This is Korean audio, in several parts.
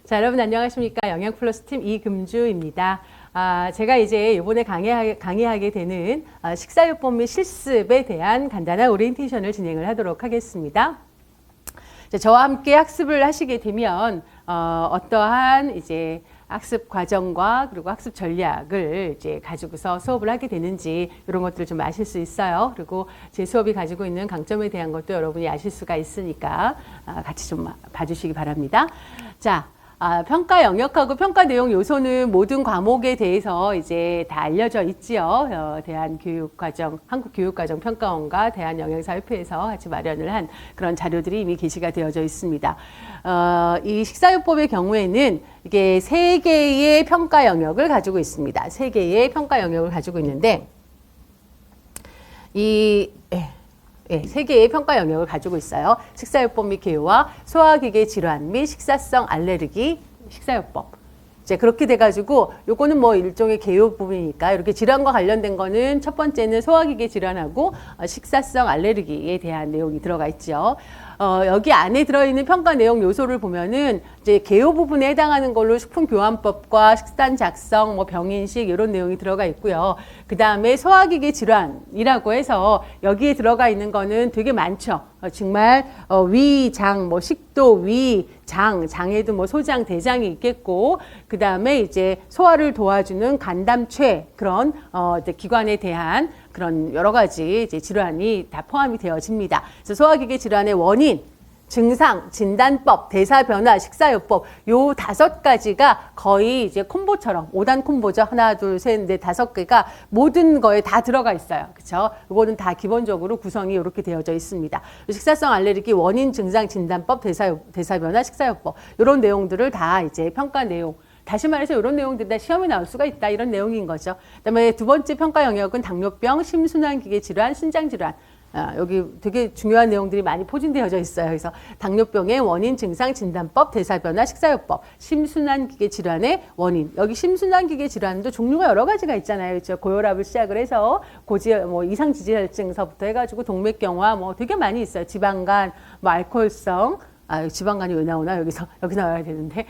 자, 여러분 안녕하십니까? 영양플러스 팀 이금주입니다. 제가 이제 이번에 강의하게 되는 식사요법 및 실습에 대한 간단한 오리엔테이션을 진행을 하도록 하겠습니다. 저와 함께 학습을 하시게 되면 어떠한 이제 학습 과정과 그리고 학습 전략을 이제 가지고서 수업을 하게 되는지 이런 것들을 좀 아실 수 있어요. 그리고 제 수업이 가지고 있는 강점에 대한 것도 여러분이 아실 수가 있으니까 같이 좀 봐주시기 바랍니다. 자. 평가 영역하고 평가 내용 요소는 모든 과목에 대해서 이제 다 알려져 있지요. 대한교육과정, 한국교육과정평가원과 대한영양사협회에서 같이 마련을 한 그런 자료들이 이미 게시가 되어져 있습니다. 이 식사요법의 경우에는 이게 3개의 평가 영역을 가지고 있습니다. 3개의 평가 영역을 가지고 있는데 세 개의 평가 영역을 가지고 있어요. 식사요법 및 개요와 소화기계 질환 및 식사성 알레르기 식사요법. 이제 그렇게 돼가지고 요거는 뭐 일종의 개요 부분이니까 이렇게 질환과 관련된 거는 첫 번째는 소화기계 질환하고 식사성 알레르기에 대한 내용이 들어가 있죠. 여기 안에 들어있는 평가 내용 요소를 보면은 이제 개요 부분에 해당하는 걸로 식품교환법과 식단 작성, 뭐 병인식 이런 내용이 들어가 있고요. 그 다음에 소화기계 질환이라고 해서 여기에 들어가 있는 거는 되게 많죠. 정말 위, 장, 뭐 식도, 위, 장에도 뭐 소장, 대장이 있겠고, 그 다음에 이제 소화를 도와주는 간담체 그런 이제 기관에 대한 그런 여러 가지 이제 질환이 다 포함이 되어집니다. 그래서 소화기계 질환의 원인, 증상, 진단법, 대사변화, 식사요법 요 5가지가 거의 이제 콤보처럼 5단 콤보죠. 하나, 둘, 셋, 넷, 5개가 모든 거에 다 들어가 있어요. 그렇죠? 이거는 다 기본적으로 구성이 이렇게 되어져 있습니다. 식사성 알레르기 원인, 증상, 진단법, 대사변화, 식사요법 이런 내용들을 다 이제 평가 내용. 다시 말해서 이런 내용들이 다 시험에 나올 수가 있다. 이런 내용인 거죠. 그다음에 두 번째 평가 영역은 당뇨병, 심순환기계 질환, 신장질환. 여기 되게 중요한 내용들이 많이 포진되어져 있어요. 그래서 당뇨병의 원인, 증상, 진단법, 대사변화, 식사요법, 심순환기계 질환의 원인. 여기 심순환기계 질환도 종류가 여러 가지가 있잖아요. 그렇죠? 고혈압을 시작을 해서 뭐 이상지질증서부터 해가지고 동맥경화 뭐 되게 많이 있어요. 지방간, 뭐 알코올성. 지방간이 왜 나오나? 여기 나와야 되는데,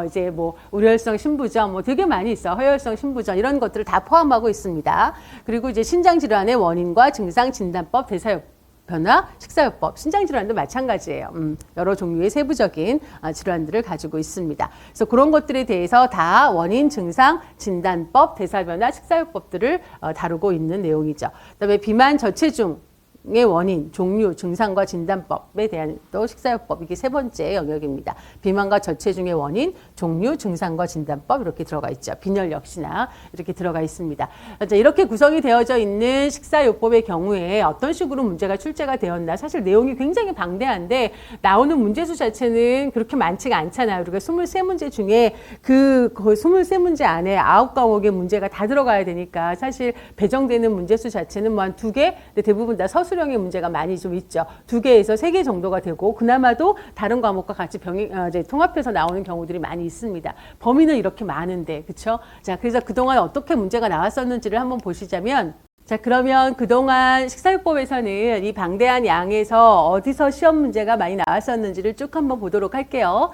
이제 뭐, 우려혈성 신부전, 뭐 되게 많이 있어. 허혈성 신부전, 이런 것들을 다 포함하고 있습니다. 그리고 이제 신장질환의 원인과 증상, 진단법, 대사변화, 식사요법, 신장질환도 마찬가지예요. 여러 종류의 세부적인 질환들을 가지고 있습니다. 그래서 그런 것들에 대해서 다 원인, 증상, 진단법, 대사변화, 식사요법들을 다루고 있는 내용이죠. 그 다음에 비만, 저체중, 의 원인, 종류, 증상과 진단법에 대한 또 식사요법 이게 3번째 영역입니다. 비만과 저체중의 원인, 종류, 증상과 진단법 이렇게 들어가 있죠. 빈혈 역시나 이렇게 들어가 있습니다. 이렇게 구성이 되어져 있는 식사요법의 경우에 어떤 식으로 문제가 출제가 되었나 사실 내용이 굉장히 방대한데 나오는 문제수 자체는 그렇게 많지가 않잖아요. 우리가 23문제 중에 그 23문제 안에 9과목의 문제가 다 들어가야 되니까 사실 배정되는 문제수 자체는 뭐 한 2개, 근데 대부분 다 서술형의 문제가 많이 좀 있죠. 2개에서 3개 정도가 되고 그나마도 다른 과목과 같이 이제 통합해서 나오는 경우들이 많이 있습니다. 범위는 이렇게 많은데, 그렇죠? 자, 그래서 그동안 어떻게 문제가 나왔었는지를 한번 보시자면, 자, 그러면 그동안 식사요법에서는 이 방대한 양에서 어디서 시험 문제가 많이 나왔었는지를 쭉 한번 보도록 할게요.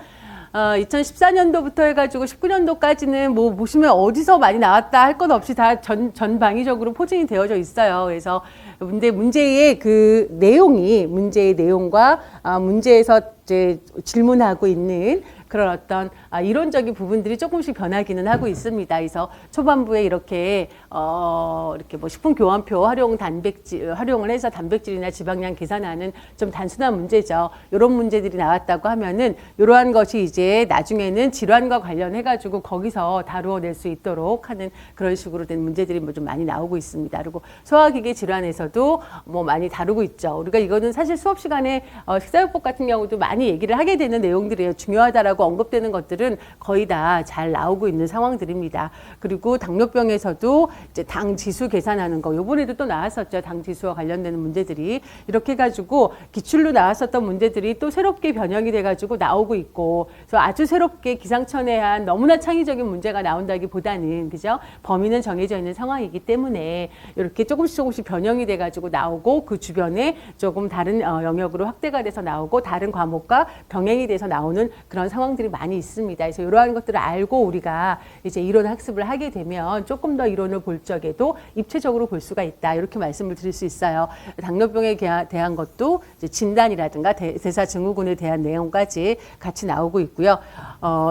2014년도부터 해가지고 19년도까지는 뭐 보시면 어디서 많이 나왔다 할 것 없이 다 전방위적으로 포진이 되어져 있어요. 그래서 문제의 그 내용이 문제의 내용과 문제에서 이제 질문하고 있는 그런 어떤 이론적인 부분들이 조금씩 변하기는 하고 있습니다. 그래서 초반부에 이렇게 뭐 식품교환표 활용을 해서 단백질이나 지방량 계산하는 좀 단순한 문제죠. 이런 문제들이 나왔다고 하면은 이러한 것이 이제 나중에는 질환과 관련해가지고 거기서 다루어낼 수 있도록 하는 그런 식으로 된 문제들이 뭐 좀 많이 나오고 있습니다. 그리고 소화기계 질환에서도 뭐 많이 다루고 있죠. 우리가 이거는 사실 수업 시간에 식사요법 같은 경우도 많이 얘기를 하게 되는 내용들이에요. 중요하다라고 언급되는 것들은 거의 다 잘 나오고 있는 상황들입니다. 그리고 당뇨병에서도 이제 당 지수 계산하는 거 요번에도 또 나왔었죠. 당 지수와 관련되는 문제들이 이렇게 해가지고 기출로 나왔었던 문제들이 또 새롭게 변형이 돼가지고 나오고 있고 그래서 아주 새롭게 기상천외한 너무나 창의적인 문제가 나온다기보다는 그죠? 범위는 정해져 있는 상황이기 때문에 이렇게 조금씩 변형이 돼가지고 나오고 그 주변에 조금 다른 영역으로 확대가 돼서 나오고 다른 과목과 병행이 돼서 나오는 그런 상황 설명들이 많이 있습니다. 그래서 이러한 것들을 알고 우리가 이제 이론 학습을 하게 되면 조금 더 이론을 볼 적에도 입체적으로 볼 수가 있다. 이렇게 말씀을 드릴 수 있어요. 당뇨병에 대한 것도 이제 진단이라든가 대사증후군에 대한 내용까지 같이 나오고 있고요.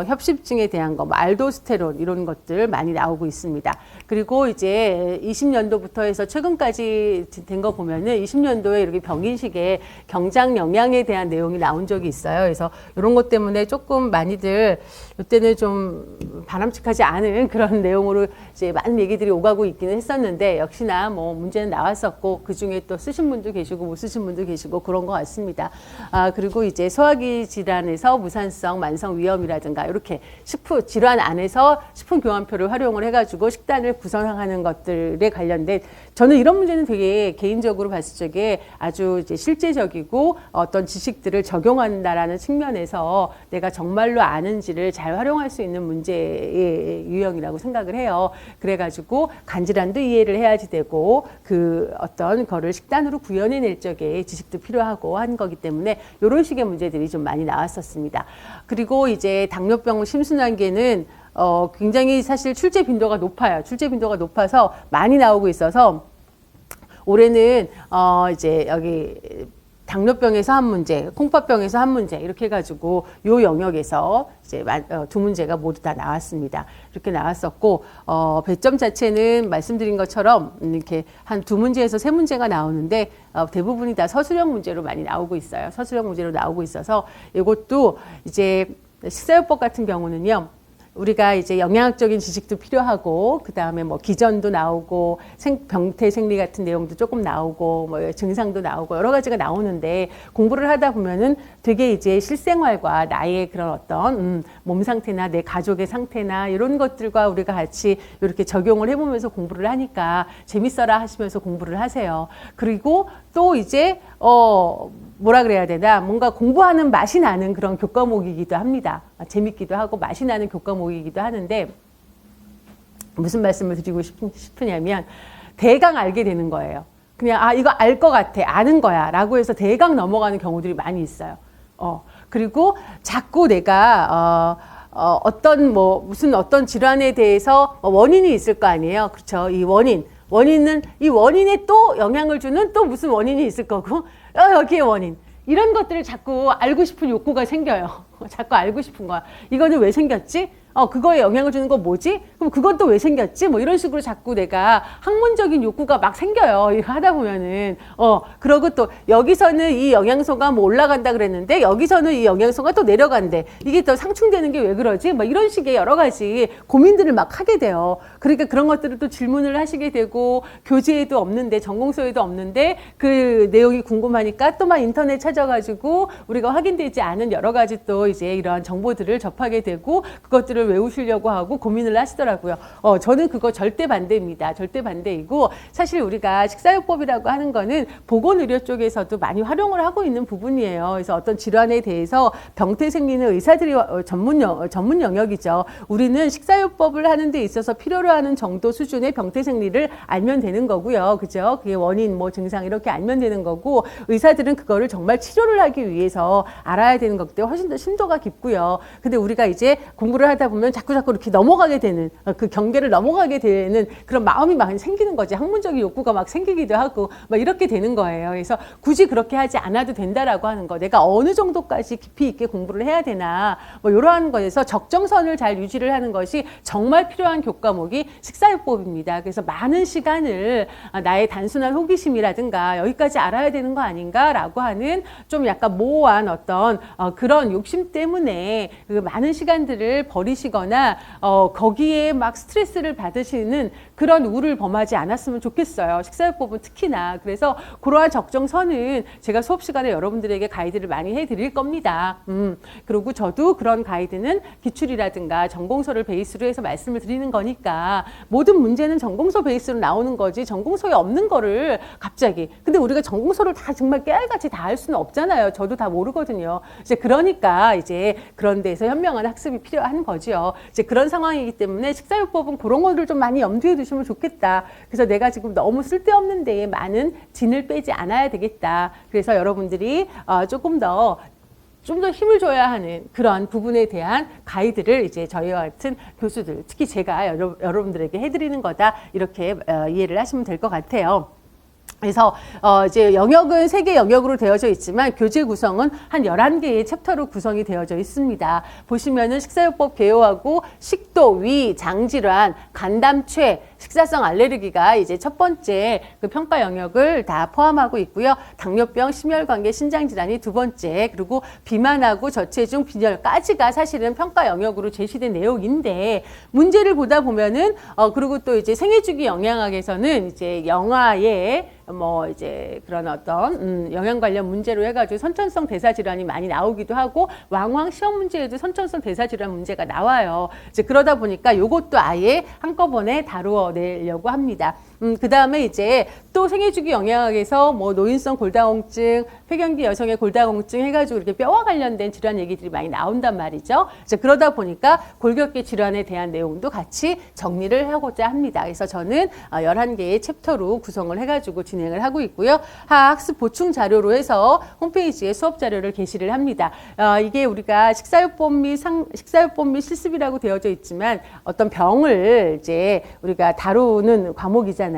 협심증에 대한 거, 알도스테론 이런 것들 많이 나오고 있습니다. 그리고 이제 20년도부터 해서 최근까지 된 거 보면은 20년도에 이렇게 병인식에 경장 영양에 대한 내용이 나온 적이 있어요. 그래서 이런 것 때문에 조금 많이들 이때는 좀 바람직하지 않은 그런 내용으로 이제 많은 얘기들이 오가고 있기는 했었는데 역시나 뭐 문제는 나왔었고 그 중에 또 쓰신 분도 계시고 못 쓰신 분도 계시고 그런 것 같습니다. 그리고 이제 소화기 질환에서 무산성, 만성 위염이라든가 이렇게 식품 질환 안에서 식품교환표를 활용을 해가지고 식단을 구성하는 것들에 관련된 저는 이런 문제는 되게 개인적으로 봤을 적에 아주 이제 실제적이고 어떤 지식들을 적용한다라는 측면에서 내가 정말로 아는지를 잘 활용할 수 있는 문제의 유형이라고 생각을 해요. 그래가지고 간질환도 이해를 해야지 되고 그 어떤 거를 식단으로 구현해낼 적에 지식도 필요하고 한 거기 때문에 이런 식의 문제들이 좀 많이 나왔었습니다. 그리고 이제 당뇨병 심순환계는 굉장히 사실 출제 빈도가 높아요. 출제 빈도가 높아서 많이 나오고 있어서 올해는 이제 여기 당뇨병에서 한 문제, 콩팥병에서 한 문제 이렇게 해가지고 요 영역에서 이제 두 문제가 모두 다 나왔습니다. 이렇게 나왔었고 배점 자체는 말씀드린 것처럼 이렇게 한 두 문제에서 세 문제가 나오는데 대부분이 다 서술형 문제로 많이 나오고 있어요. 서술형 문제로 나오고 있어서 이것도 이제 식사요법 같은 경우는요. 우리가 이제 영양학적인 지식도 필요하고 그 다음에 뭐 기전도 나오고 병태 생리 같은 내용도 조금 나오고 뭐 증상도 나오고 여러 가지가 나오는데 공부를 하다 보면은 되게 이제 실생활과 나의 그런 어떤 몸 상태나 내 가족의 상태나 이런 것들과 우리가 같이 이렇게 적용을 해보면서 공부를 하니까 재밌어라 하시면서 공부를 하세요. 그리고 또 이제 뭐라 그래야 되나 뭔가 공부하는 맛이 나는 그런 교과목이기도 합니다. 재밌기도 하고 맛이 나는 교과목이기도 하는데 무슨 말씀을 드리고 싶으냐면 대강 알게 되는 거예요. 그냥 이거 알 것 같아 아는 거야 라고 해서 대강 넘어가는 경우들이 많이 있어요. 그리고 자꾸 내가 무슨 어떤 질환에 대해서 원인이 있을 거 아니에요. 그렇죠. 이 원인은 이 원인에 또 영향을 주는 또 무슨 원인이 있을 거고 여기에 원인 이런 것들을 자꾸 알고 싶은 욕구가 생겨요. 자꾸 알고 싶은 거야. 이거는 왜 생겼지? 그거에 영향을 주는 건 뭐지? 그럼 그건 또 왜 생겼지? 뭐 이런 식으로 자꾸 내가 학문적인 욕구가 막 생겨요. 이거 하다 보면은. 그러고 또 여기서는 이 영양소가 뭐 올라간다 그랬는데 여기서는 이 영양소가 또 내려간대. 이게 또 상충되는 게 왜 그러지? 뭐 이런 식의 여러 가지 고민들을 막 하게 돼요. 그러니까 그런 것들을 또 질문을 하시게 되고 교재에도 없는데 전공서에도 없는데 그 내용이 궁금하니까 또 막 인터넷 찾아가지고 우리가 확인되지 않은 여러 가지 또 이제 이런 정보들을 접하게 되고 그것들을 외우시려고 하고 고민을 하시더라고요. 저는 그거 절대 반대입니다. 절대 반대이고 사실 우리가 식사요법이라고 하는 거는 보건의료 쪽에서도 많이 활용을 하고 있는 부분이에요. 그래서 어떤 질환에 대해서 병태 생리는 의사들이 전문 영역이죠. 우리는 식사요법을 하는 데 있어서 필요로 하는 정도 수준의 병태 생리를 알면 되는 거고요. 그죠? 그게 원인, 뭐 증상 이렇게 알면 되는 거고 의사들은 그거를 정말 치료를 하기 위해서 알아야 되는 것들 훨씬 더 심도가 깊고요. 근데 우리가 이제 공부를 하다 보면 자꾸 이렇게 넘어가게 되는 그 경계를 넘어가게 되는 그런 마음이 막 생기는 거지. 학문적인 욕구가 막 생기기도 하고 막 이렇게 되는 거예요. 그래서 굳이 그렇게 하지 않아도 된다라고 하는 거. 내가 어느 정도까지 깊이 있게 공부를 해야 되나 뭐 이러한 거에서 적정선을 잘 유지를 하는 것이 정말 필요한 교과목이 식사요법입니다. 그래서 많은 시간을 나의 단순한 호기심이라든가 여기까지 알아야 되는 거 아닌가라고 하는 좀 약간 모호한 어떤 그런 욕심 때문에 그 많은 시간들을 버리시거나 거기에 막 스트레스를 받으시는 그런 우를 범하지 않았으면 좋겠어요. 식사요법은 특히나. 그래서 그러한 적정선은 제가 수업 시간에 여러분들에게 가이드를 많이 해드릴 겁니다. 그리고 저도 그런 가이드는 기출이라든가 전공서를 베이스로 해서 말씀을 드리는 거니까 모든 문제는 전공서 베이스로 나오는 거지 전공서에 없는 거를 갑자기. 근데 우리가 전공서를 다 정말 깨알같이 다 할 수는 없잖아요. 저도 다 모르거든요. 이제 그러니까 이제 그런 데서 현명한 학습이 필요한 거죠. 이제 그런 상황이기 때문에 식사요법은 그런 것들 좀 많이 염두에 두시면 좋겠다. 그래서 내가 지금 너무 쓸데없는 데에 많은 진을 빼지 않아야 되겠다. 그래서 여러분들이 조금 더 좀 더 힘을 줘야 하는 그런 부분에 대한 가이드를 이제 저희와 같은 교수들, 특히 제가 여러분들에게 해드리는 거다, 이렇게 이해를 하시면 될 것 같아요. 그래서 이제 영역은 3개 영역으로 되어져 있지만 교재 구성은 한 11개의 챕터로 구성이 되어져 있습니다. 보시면은 식사요법 개요하고 식도, 위, 장질환, 간담체, 식사성 알레르기가 이제 첫 번째 그 평가 영역을 다 포함하고 있고요. 당뇨병, 심혈관계, 신장질환이 두 번째, 그리고 비만하고 저체중, 빈혈까지가 사실은 평가 영역으로 제시된 내용인데, 문제를 보다 보면은 그리고 또 이제 생애주기 영양학에서는 이제 영아의 뭐 이제 그런 어떤 영양 관련 문제로 해가지고 선천성 대사 질환이 많이 나오기도 하고, 왕왕 시험 문제에도 선천성 대사 질환 문제가 나와요. 이제 그러다 보니까 요것도 아예 한꺼번에 다루어 내려고 합니다. 그 다음에 이제 또 생애주기 영양학에서 뭐 노인성 골다공증, 폐경기 여성의 골다공증 해가지고 이렇게 뼈와 관련된 질환 얘기들이 많이 나온단 말이죠. 이제 그러다 보니까 골격계 질환에 대한 내용도 같이 정리를 하고자 합니다. 그래서 저는 11개의 챕터로 구성을 해가지고 진행을 하고 있고요. 학습 보충 자료로 해서 홈페이지에 수업 자료를 게시를 합니다. 이게 우리가 식사요법 및 실습이라고 되어져 있지만 어떤 병을 이제 우리가 다루는 과목이잖아요.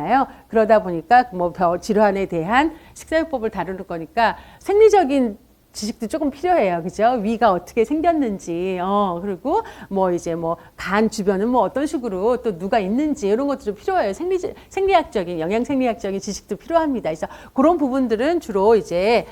그러다 보니까 뭐 질환에 대한 식사요법을 다루는 거니까 생리적인 지식도 조금 필요해요. 그죠? 위가 어떻게 생겼는지, 그리고 뭐 이제 뭐 간 주변은 뭐 어떤 식으로 또 누가 있는지 이런 것도 좀 필요해요. 생리학적인, 영양생리학적인 지식도 필요합니다. 그래서 그런 부분들은 주로 이제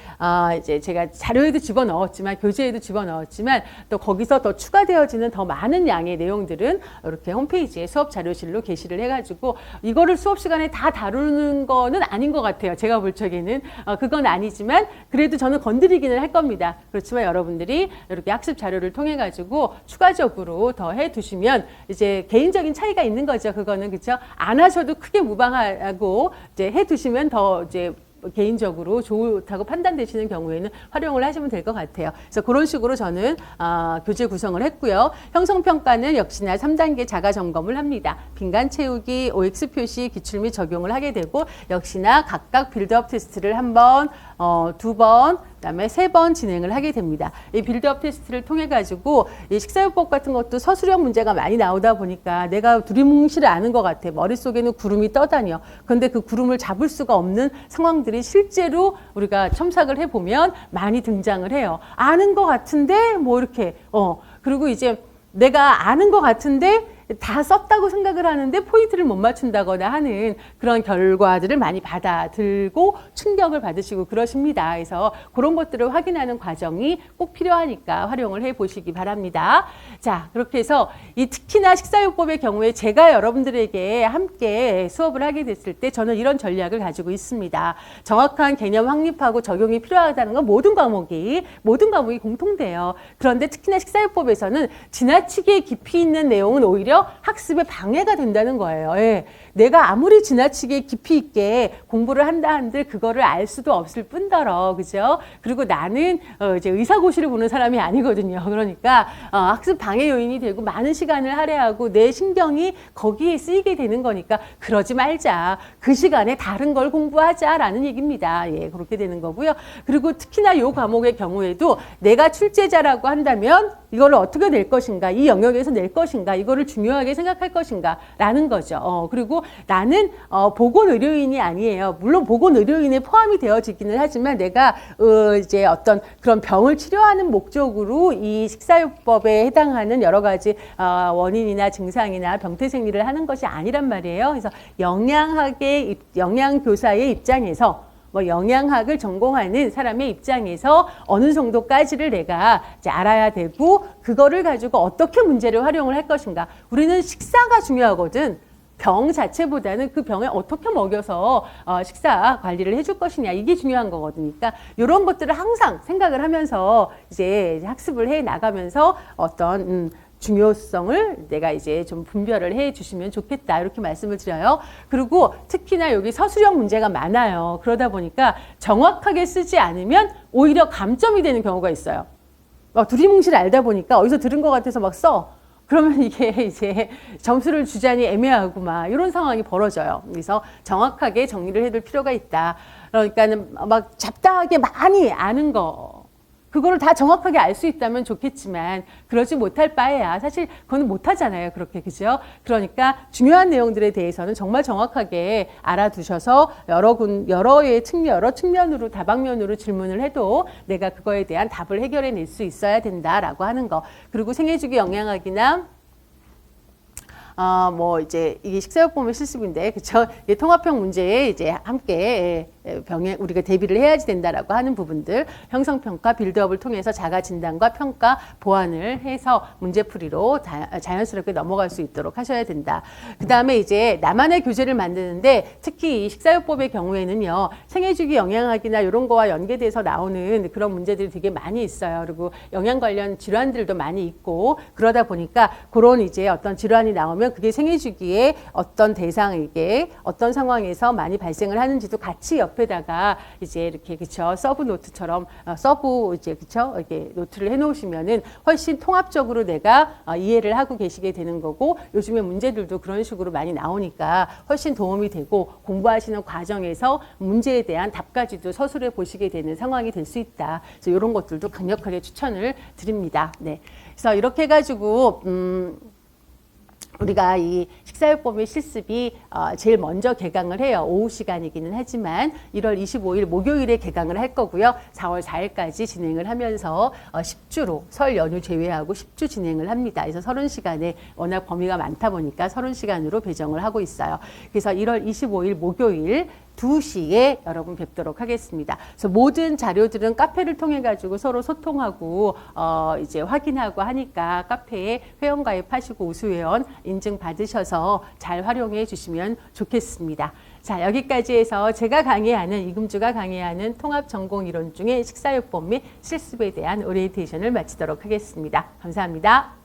제가 자료에도 집어넣었지만, 교재에도 집어넣었지만, 또 거기서 더 추가되어지는 더 많은 양의 내용들은 이렇게 홈페이지에 수업 자료실로 게시를 해가지고, 이거를 수업 시간에 다 다루는 거는 아닌 것 같아요. 제가 볼 적에는. 그건 아니지만, 그래도 저는 건드리기는 할 겁니다. 그렇지만 여러분들이 이렇게 학습 자료를 통해 가지고 추가적으로 더 해두시면 이제 개인적인 차이가 있는 거죠. 그거는 그렇죠. 안 하셔도 크게 무방하고 이제 해두시면 더 이제 개인적으로 좋다고 판단되시는 경우에는 활용을 하시면 될 것 같아요. 그래서 그런 식으로 저는 교재 구성을 했고요. 형성평가는 역시나 3단계 자가 점검을 합니다. 빈간 채우기, OX 표시, 기출 및 적용을 하게 되고, 역시나 각각 빌드업 테스트를 한 번, 두 번, 그다음에 3번 진행을 하게 됩니다. 이 빌드업 테스트를 통해 가지고 이 식사요법 같은 것도 서술형 문제가 많이 나오다 보니까 내가 두리뭉실을 아는 것 같아. 머릿속에는 구름이 떠다녀. 그런데 그 구름을 잡을 수가 없는 상황들이 실제로 우리가 첨삭을 해보면 많이 등장을 해요. 아는 것 같은데 뭐 이렇게 그리고 이제 내가 아는 것 같은데 다 썼다고 생각을 하는데 포인트를 못 맞춘다거나 하는 그런 결과들을 많이 받아들고 충격을 받으시고 그러십니다. 그래서 그런 것들을 확인하는 과정이 꼭 필요하니까 활용을 해보시기 바랍니다. 자, 그렇게 해서 이 특히나 식사요법의 경우에 제가 여러분들에게 함께 수업을 하게 됐을 때 저는 이런 전략을 가지고 있습니다. 정확한 개념 확립하고 적용이 필요하다는 건 모든 과목이 공통돼요. 그런데 특히나 식사요법에서는 지나치게 깊이 있는 내용은 오히려 학습에 방해가 된다는 거예요. 예. 내가 아무리 지나치게 깊이 있게 공부를 한다 한들 그거를 알 수도 없을 뿐더러, 그죠? 그리고 나는 이제 의사고시를 보는 사람이 아니거든요. 그러니까 학습 방해 요인이 되고 많은 시간을 할애하고 내 신경이 거기에 쓰이게 되는 거니까 그러지 말자. 그 시간에 다른 걸 공부하자라는 얘기입니다. 예, 그렇게 되는 거고요. 그리고 특히나 이 과목의 경우에도 내가 출제자라고 한다면 이거를 어떻게 낼 것인가, 이 영역에서 낼 것인가, 이거를 중요하게 생각할 것인가 라는 거죠. 그리고 나는 보건의료인이 아니에요. 물론 보건의료인에 포함이 되어지기는 하지만 내가 이제 어떤 그런 병을 치료하는 목적으로 이 식사요법에 해당하는 여러 가지 원인이나 증상이나 병태생리를 하는 것이 아니란 말이에요. 그래서 영양교사의 입장에서 영양학을 전공하는 사람의 입장에서 어느 정도까지를 내가 이제 알아야 되고, 그거를 가지고 어떻게 문제를 활용을 할 것인가. 우리는 식사가 중요하거든. 병 자체보다는 그 병에 어떻게 먹여서 식사 관리를 해줄 것이냐, 이게 중요한 거거든요. 그러니까 이런 것들을 항상 생각을 하면서 이제 학습을 해 나가면서 어떤 중요성을 내가 이제 좀 분별을 해 주시면 좋겠다, 이렇게 말씀을 드려요. 그리고 특히나 여기 서술형 문제가 많아요. 그러다 보니까 정확하게 쓰지 않으면 오히려 감점이 되는 경우가 있어요. 두리뭉실 알다 보니까 어디서 들은 것 같아서 막 써. 그러면 이게 이제 점수를 주자니 애매하고 막 이런 상황이 벌어져요. 그래서 정확하게 정리를 해둘 필요가 있다. 그러니까는 막 잡다하게 많이 아는 거, 그거를 다 정확하게 알 수 있다면 좋겠지만 그러지 못할 바에야 사실 그건 못하잖아요. 그렇게 그죠? 그러니까 중요한 내용들에 대해서는 정말 정확하게 알아두셔서 여러 측면으로 다방면으로 질문을 해도 내가 그거에 대한 답을 해결해낼 수 있어야 된다라고 하는 거. 그리고 생애주기 영양학이나 뭐 이제 이게 식사요법의 실습인데 그쵸? 이게 통합형 문제에 이제 함께 병에 우리가 대비를 해야지 된다라고 하는 부분들 형성평가 빌드업을 통해서 자가 진단과 평가 보완을 해서 문제풀이로 자연스럽게 넘어갈 수 있도록 하셔야 된다. 그 다음에 이제 나만의 교재를 만드는데 특히 이 식사요법의 경우에는요 생애주기 영양학이나 이런 거와 연계돼서 나오는 그런 문제들이 되게 많이 있어요. 그리고 영양 관련 질환들도 많이 있고 그러다 보니까 그런 이제 어떤 질환이 나오면 그게 생애주기에 어떤 대상에게 어떤 상황에서 많이 발생을 하는지도 같이 옆에다가 이제 이렇게 그쵸 서브 노트처럼 서브 이제 그쵸 이렇게 노트를 해놓으시면은 훨씬 통합적으로 내가 이해를 하고 계시게 되는 거고 요즘에 문제들도 그런 식으로 많이 나오니까 훨씬 도움이 되고 공부하시는 과정에서 문제에 대한 답까지도 서술해 보시게 되는 상황이 될 수 있다. 그래서 이런 것들도 강력하게 추천을 드립니다. 네, 그래서 이렇게 해가지고 우리가 이 식사요법의 실습이 제일 먼저 개강을 해요. 오후 시간이기는 하지만 1월 25일 목요일에 개강을 할 거고요. 4월 4일까지 진행을 하면서 10주로 설 연휴 제외하고 10주 진행을 합니다. 그래서 30시간에 워낙 범위가 많다 보니까 30시간으로 배정을 하고 있어요. 그래서 1월 25일 목요일 2시에 여러분 뵙도록 하겠습니다. 그래서 모든 자료들은 카페를 통해 가지고 서로 소통하고 이제 확인하고 하니까 카페에 회원 가입하시고 우수회원 인증 받으셔서 잘 활용해 주시면 좋겠습니다. 자, 여기까지 해서 제가 강의하는 이금주가 강의하는 통합 전공 이론 중에 식사요법 및 실습에 대한 오리엔테이션을 마치도록 하겠습니다. 감사합니다.